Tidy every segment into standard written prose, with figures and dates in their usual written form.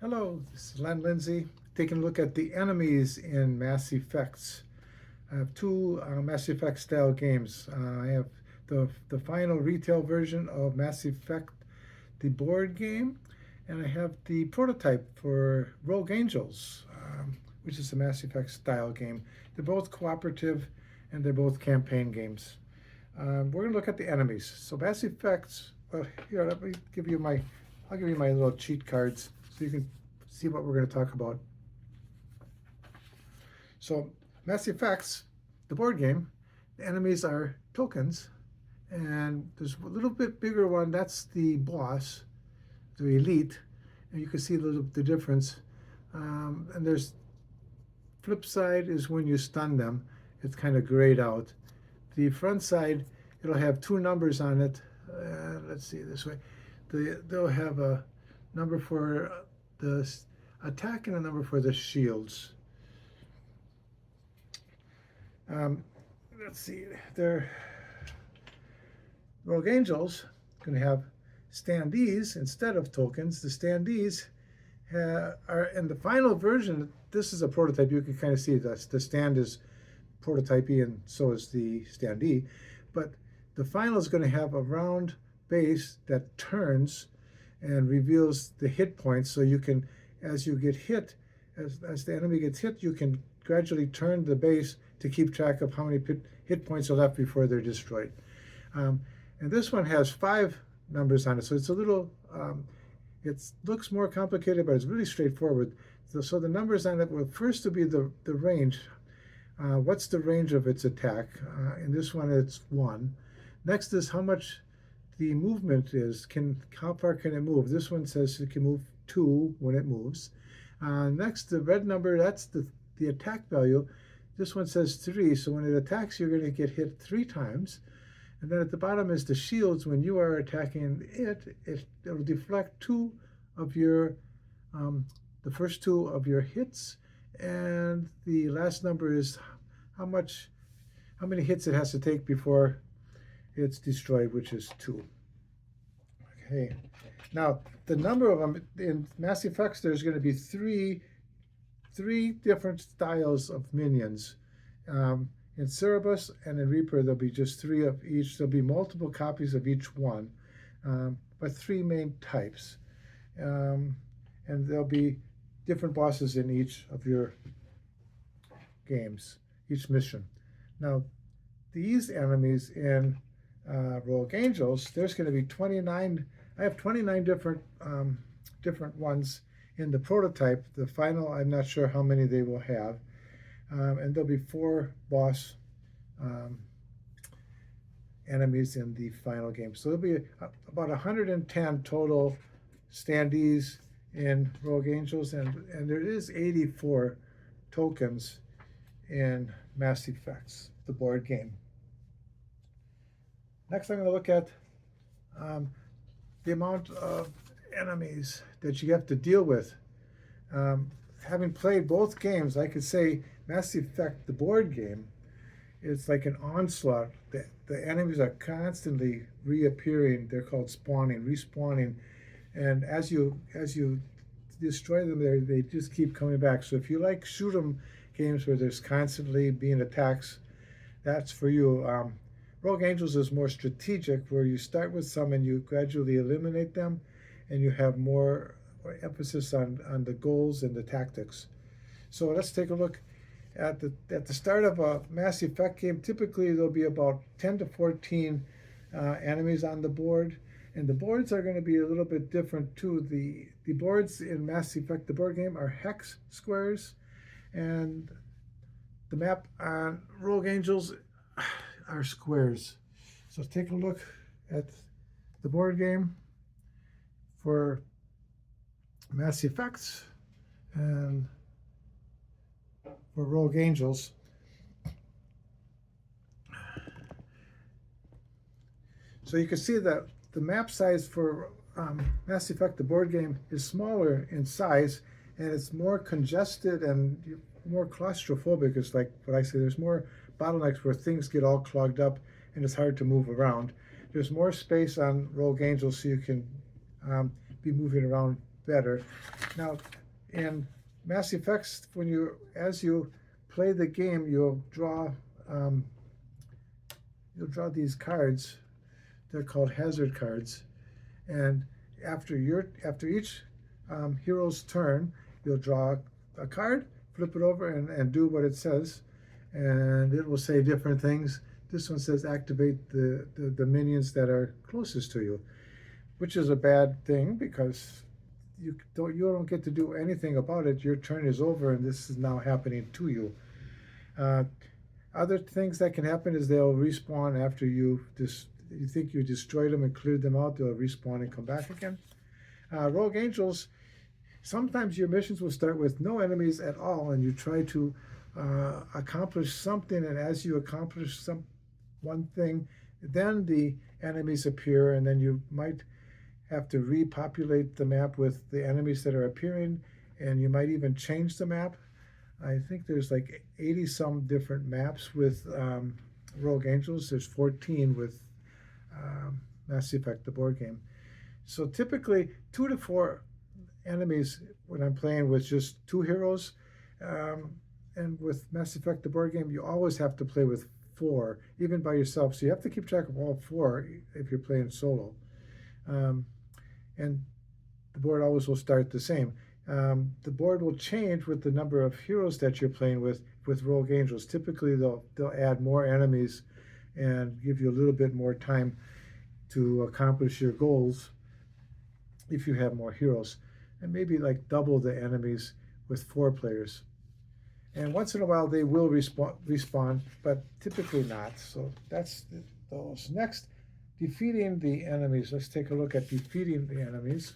Hello, this is Len Lindsay, taking a look at the enemies in Mass Effects. I have two Mass Effect style games. I have the final retail version of Mass Effect, the board game, and I have the prototype for Rogue Angels, which is a Mass Effect style game. They're both cooperative and they're both campaign games. We're going to look at the enemies. So Mass Effects, well, here, I'll give you my little cheat cards so you can see what we're going to talk about. So Mass Effects, the board game, the enemies are tokens, and there's a little bit bigger one. That's the boss, the elite, and you can see the difference. And there's flip side is when you stun them. It's kind of grayed out. The front side, it'll have two numbers on it. Let's see this way. They'll have a number for the attack and a number for the shields. Let's see. They're Rogue Angels going to have standees instead of tokens. The standees are in the final version. This is a prototype. You can kind of see that the stand is prototypey and so is the standee. But the final is going to have a round base that turns and reveals the hit points. So you can, as you get hit, as the enemy gets hit, you can gradually turn the base to keep track of how many hit points are left before they're destroyed. And this one has 5 numbers on it, so it's a little, it looks more complicated, but it's really straightforward. So the numbers on it will first to be the range. What's the range of its attack? In this one, it's 1. Next is how much the movement is. How far can it move? This one says it can move 2 when it moves. Next, the red number, that's the attack value. This one says 3, so when it attacks, you're going to get hit 3 times. And then at the bottom is the shields. When you are attacking it'll deflect 2 of your, the first 2 of your hits. And the last number is how many hits it has to take before it's destroyed, which is 2. Okay. Now, the number of them in Mass Effects, there's going to be three different styles of minions. In Cerebus and in Reaper, there'll be just 3 of each. There'll be multiple copies of each one, but 3 main types. And there'll be different bosses in each of your games, each mission. Now, these enemies in Rogue Angels, there's going to be 29. I have 29 different ones in the prototype. The final, I'm not sure how many they will have. And there'll be 4 boss enemies in the final game. So there'll be about 110 total standees in Rogue Angels, and there is 84 tokens in Mass Effects, the board game. Next, I'm going to look at the amount of enemies that you have to deal with. Having played both games, I could say Mass Effect, the board game, it's like an onslaught. The enemies are constantly reappearing. They're called spawning, respawning, and as you destroy them, they just keep coming back. So if you like shoot 'em games where there's constantly being attacks, that's for you. Rogue Angels is more strategic, where you start with some and you gradually eliminate them, and you have more emphasis on the goals and the tactics. So let's take a look at the start of a Mass Effect game. Typically, there'll be about 10 to 14 enemies on the board, and the boards are going to be a little bit different too. The boards in Mass Effect, the board game, are hex squares, and the map on Rogue Angels are squares. So take a look at the board game for Mass Effects and for Rogue Angels. So you can see that the map size for Mass Effect, the board game, is smaller in size, and it's more congested and more claustrophobic. It's like what I say, there's more bottlenecks where things get all clogged up and it's hard to move around. There's more space on Rogue Angels, so you can be moving around better. Now, in Mass Effects, as you play the game, you'll draw these cards. They're called hazard cards, and after each hero's turn, you'll draw a card, flip it over, and do what it says, and it will say different things. This one says activate the minions that are closest to you, which is a bad thing because you don't get to do anything about it. Your turn is over, and this is now happening to you. Other things that can happen is they'll respawn after you think you destroyed them and cleared them out. They'll respawn and come back again. Rogue Angels, sometimes your missions will start with no enemies at all, and you try to accomplish something, and as you accomplish one thing, then the enemies appear, and then you might have to repopulate the map with the enemies that are appearing, and you might even change the map. I think there's like 80 some different maps with Rogue Angels. There's 14 with Mass Effect, the board game. So typically 2 to 4 enemies when I'm playing with just 2 heroes. And with Mass Effect, the board game, you always have to play with 4, even by yourself. So you have to keep track of all 4 if you're playing solo. And the board always will start the same. The board will change with the number of heroes that you're playing with Rogue Angels. Typically, they'll add more enemies and give you a little bit more time to accomplish your goals if you have more heroes. And maybe like double the enemies with 4 players. And once in a while, they will respawn, but typically not. So that's those. Next, defeating the enemies. Let's take a look at defeating the enemies.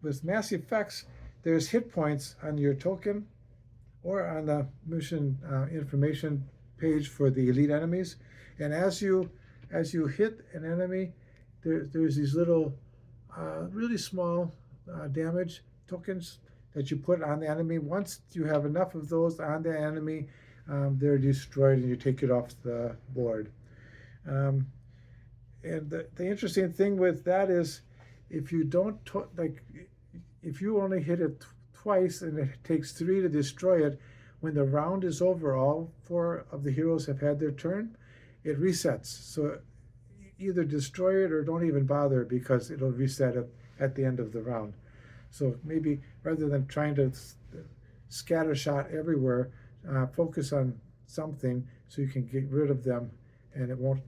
With Mass Effects, there's hit points on your token or on the mission information page for the elite enemies. And as you hit an enemy, there's these little really small damage tokens that you put on the enemy. Once you have enough of those on the enemy, they're destroyed and you take it off the board. And the interesting thing with that is, if you don't if you only hit it twice and it takes 3 to destroy it, when the round is over, all 4 of the heroes have had their turn, it resets. So either destroy it or don't even bother, because it'll reset it at the end of the round. So maybe rather than trying to scatter shot everywhere, focus on something so you can get rid of them and it won't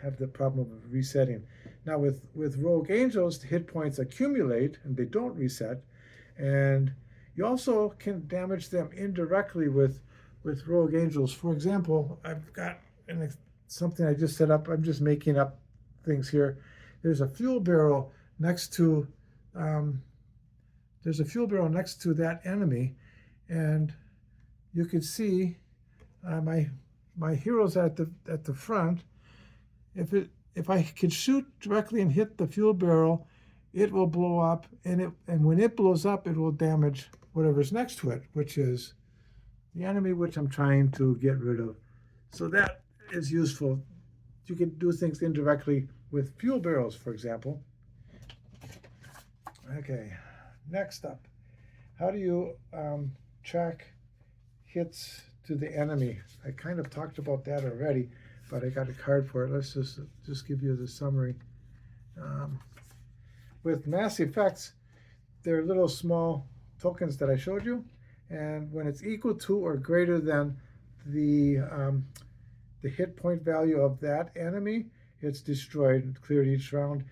have the problem of resetting. Now with Rogue Angels, the hit points accumulate and they don't reset, and you also can damage them indirectly with Rogue Angels. For example, I've got something I just set up. I'm just making up things here. There's a fuel barrel next to that enemy, and you can see my heroes at the front. If I can shoot directly and hit the fuel barrel, it will blow up, and when it blows up, it will damage whatever's next to it, which is the enemy which I'm trying to get rid of. So that is useful. You can do things indirectly with fuel barrels, for example. Okay, next up, how do you track hits to the enemy? I kind of talked about that already, but I got a card for it. Let's just give you the summary. With Mass Effects, there are little small tokens that I showed you, and when it's equal to or greater than the hit point value of that enemy, it's destroyed and cleared each round.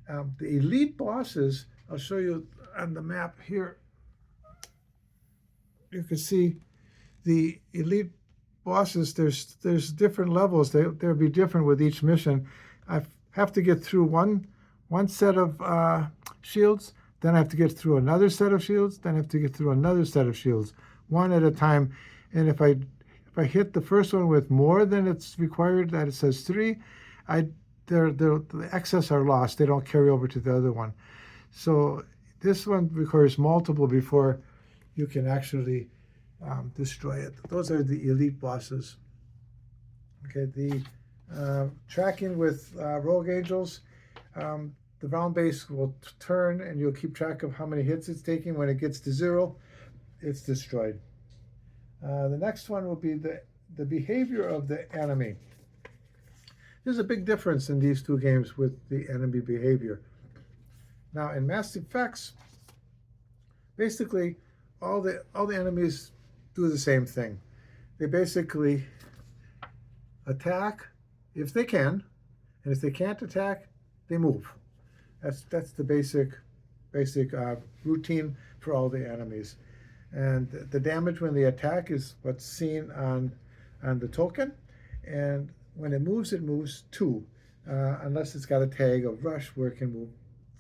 The elite bosses, I'll show you on the map here. You can see the elite bosses. There's different levels. They'll be different with each mission. I have to get through one set of shields, then I have to get through another set of shields, then I have to get through another set of shields, one at a time. And if I hit the first one with more than it's required, that it says 3, the excess are lost. They don't carry over to the other one. So this one requires multiple before you can actually destroy it. Those are the elite bosses. Okay, the tracking with Rogue Angels, The round base will turn, and you'll keep track of how many hits it's taking. When it gets to 0, it's destroyed. The next one will be the behavior of the enemy. There's a big difference in these two games with the enemy behavior. Now, in Mass Effects, basically all the enemies do the same thing. They basically attack if they can, and if they can't attack, they move. That's the basic routine for all the enemies. And the damage when they attack is what's seen on the token, and when it moves 2, unless it's got a tag of rush where it can move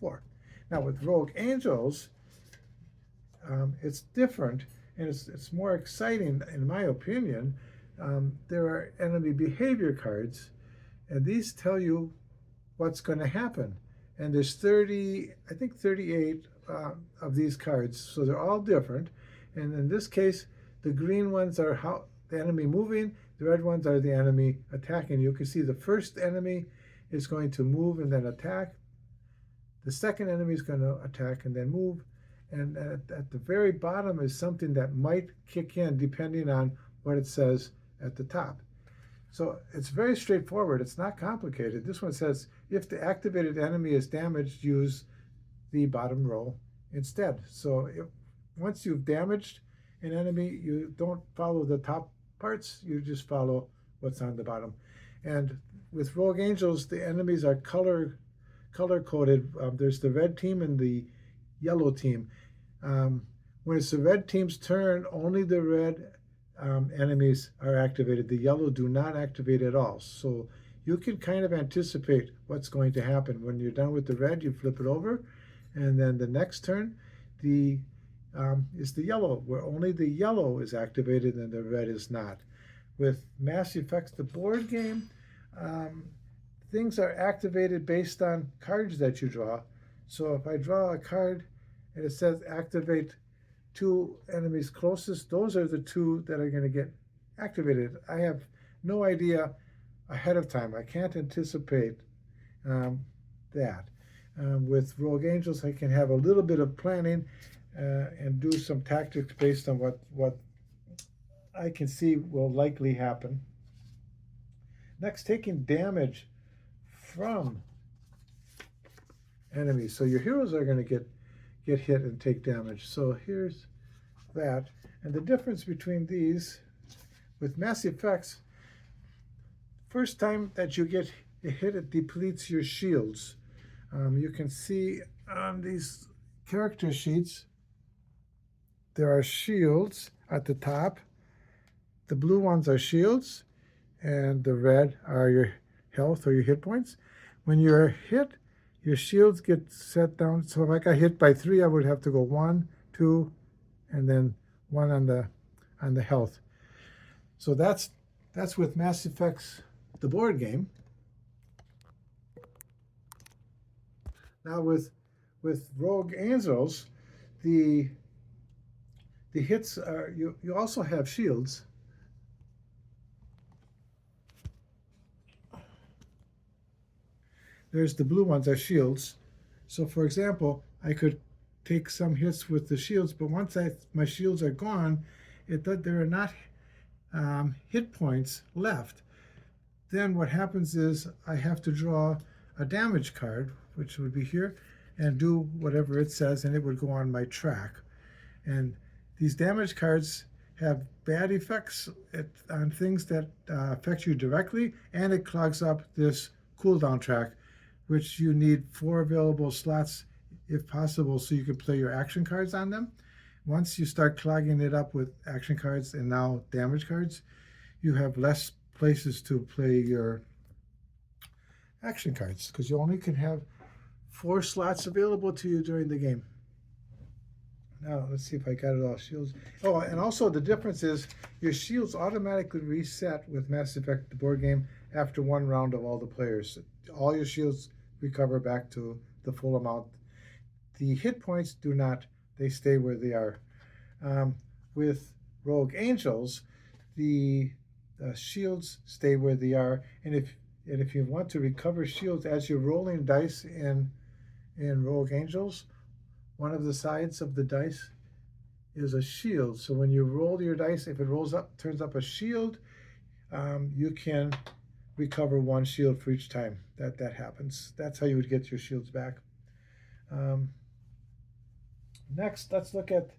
4. Now with Rogue Angels, it's different, and it's more exciting in my opinion. There are enemy behavior cards, and these tell you what's going to happen. And there's 38 of these cards, so they're all different. And in this case, the green ones are how the enemy moving, the red ones are the enemy attacking. You can see the first enemy is going to move and then attack. The second enemy is going to attack and then move. And at the very bottom is something that might kick in depending on what it says at the top. So it's very straightforward. It's not complicated. This one says, if the activated enemy is damaged, use the bottom row instead. So once you've damaged an enemy, you don't follow the top parts. You just follow what's on the bottom. And with Rogue Angels, the enemies are color-coded. There's the red team and the yellow team. When it's the red team's turn, only the red enemies are activated. The yellow do not activate at all. So you can kind of anticipate what's going to happen. When you're done with the red, you flip it over, and then the next turn is the yellow, where only the yellow is activated and the red is not. With Mass Effects, the board game, things are activated based on cards that you draw. So if I draw a card and it says activate 2 enemies closest, those are the 2 that are going to get activated. I have no idea ahead of time. I can't anticipate that. With Rogue Angels, I can have a little bit of planning and do some tactics based on what I can see will likely happen. Next, taking damage from enemies. So your heroes are going to get hit and take damage. So here's that. And the difference between these, with Mass Effects, first time that you get hit, it depletes your shields. You can see on these character sheets, there are shields at the top. The blue ones are shields, and the red are your health or your hit points. When you're hit, your shields get set down. So if I got hit by 3, I would have to go 1, 2, and then 1 on the health. So that's with Mass Effects, the board game. Now with Rogue Angels, the hits are, you also have shields. There's the blue ones are shields. So for example, I could take some hits with the shields, but once my shields are gone, there are not hit points left. Then what happens is I have to draw a damage card, which would be here, and do whatever it says, and it would go on my track. And these damage cards have bad effects on things that affect you directly, and it clogs up this cooldown track, which you need 4 available slots if possible so you can play your action cards on them. Once you start clogging it up with action cards and now damage cards, you have less places to play your action cards because you only can have 4 slots available to you during the game. Now, let's see if I got it all. Shields. Oh, and also the difference is your shields automatically reset with Mass Effect, the board game, after 1 round of all the players. All your shields recover back to the full amount. The hit points do not. They stay where they are. With Rogue Angels, the shields stay where they are. And if And if you want to recover shields as you're rolling dice in Rogue Angels, one of the sides of the dice is a shield. So when you roll your dice, if it rolls up, turns up a shield, you can recover one shield for each time that happens. That's how you would get your shields back. Next, let's look at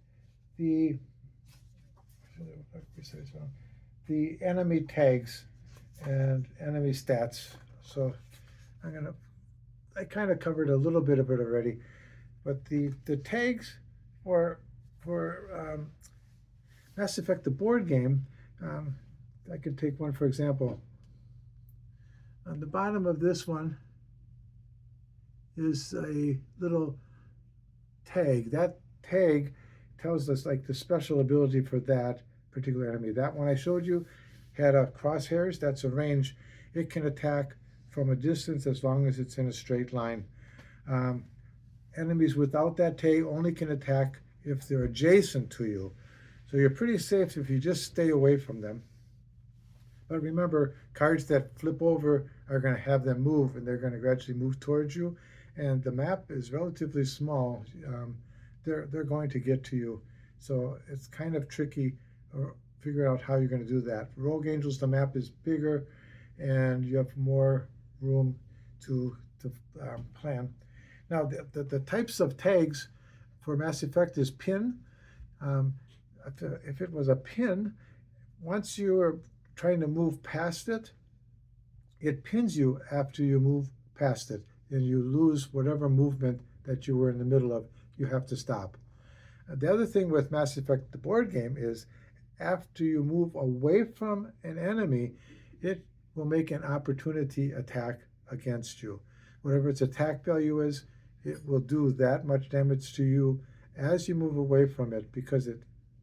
the enemy tags and enemy stats. So I kind of covered a little bit of it already, but the tags for Mass Effect, the board game, I could take one for example. On the bottom of this one is a little tag. That tag tells us like the special ability for that particular enemy. That one I showed you had a crosshairs. That's a range. It can attack from a distance as long as it's in a straight line. Enemies without that tag only can attack if they're adjacent to you. So you're pretty safe if you just stay away from them. But remember, cards that flip over are going to have them move, and they're going to gradually move towards you. And the map is relatively small. They're going to get to you. So it's kind of tricky figuring out how you're going to do that. Rogue Angels, the map is bigger, and you have more room to plan. Now, the types of tags for Mass Effect is pin. If it was a pin, once you are trying to move past it, it pins you after you move past it, and you lose whatever movement that you were in the middle of. You have to stop. The other thing with Mass Effect, the board game, is after you move away from an enemy, it will make an opportunity attack against you. Whatever its attack value is, it will do that much damage to you as you move away from it because it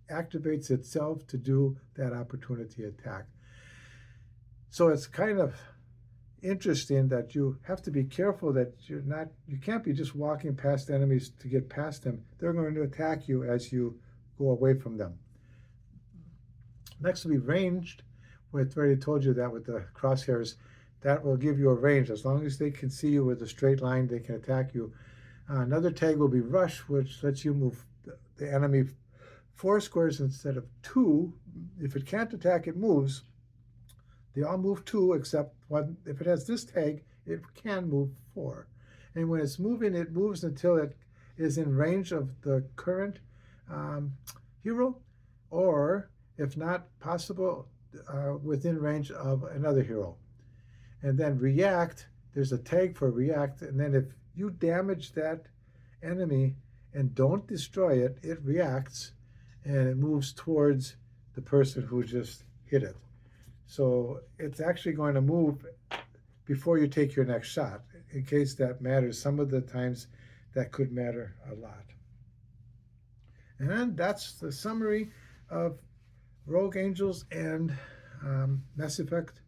activates itself to do that opportunity attack. So it's kind of interesting that you have to be careful that you can't be just walking past enemies to get past them. They're going to attack you as you go away from them. Next will be ranged. I've already told you that with the crosshairs. That will give you a range. As long as they can see you with a straight line, they can attack you. Another tag will be rush, which lets you move the enemy 4 squares instead of 2. If it can't attack, it moves. They all move 2 except one. If it has this tag, it can move 4. And when it's moving, it moves until it is in range of the current hero, or if not possible, within range of another hero. And then react, there's a tag for react, and then if you damage that enemy and don't destroy it, it reacts and it moves towards the person who just hit it. So it's actually going to move before you take your next shot, in case that matters. Some of the times that could matter a lot. And that's the summary of Rogue Angels and Mass Effect,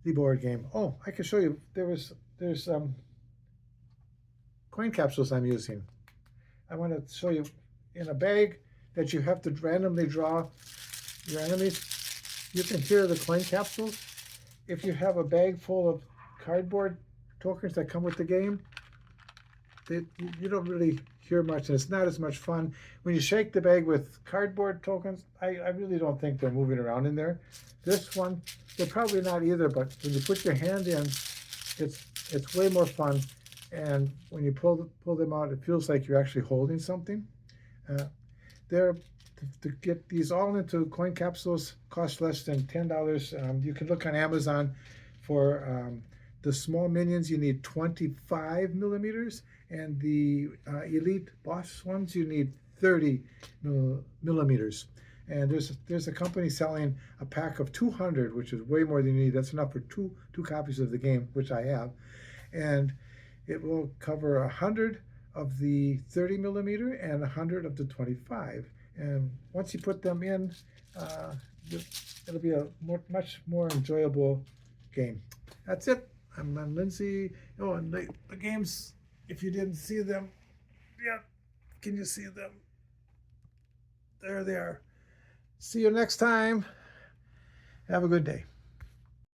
the board game. Oh, I can show you. There's coin capsules I'm using. I want to show you in a bag that you have to randomly draw your enemies. You can hear the coin capsules. If you have a bag full of cardboard tokens that come with the game, you don't really hear much, and it's not as much fun. When you shake the bag with cardboard tokens, I really don't think they're moving around in there. This one, they're probably not either, but when you put your hand in, it's way more fun. And when you pull them out, it feels like you're actually holding something. To get these all into coin capsules cost less than $10. You can look on Amazon for the small minions. You need 25 millimeters, and the elite boss ones you need 30 millimeters. And there's a company selling a pack of 200, which is way more than you need. That's enough for two copies of the game, which I have, and it will cover 100 of the 30 millimeter and 100 of the 25. And once you put them in, it'll be a much more enjoyable game. That's it. I'm Lindsay. Oh, and the games, if you didn't see them, yeah, can you see them? There they are. See you next time. Have a good day.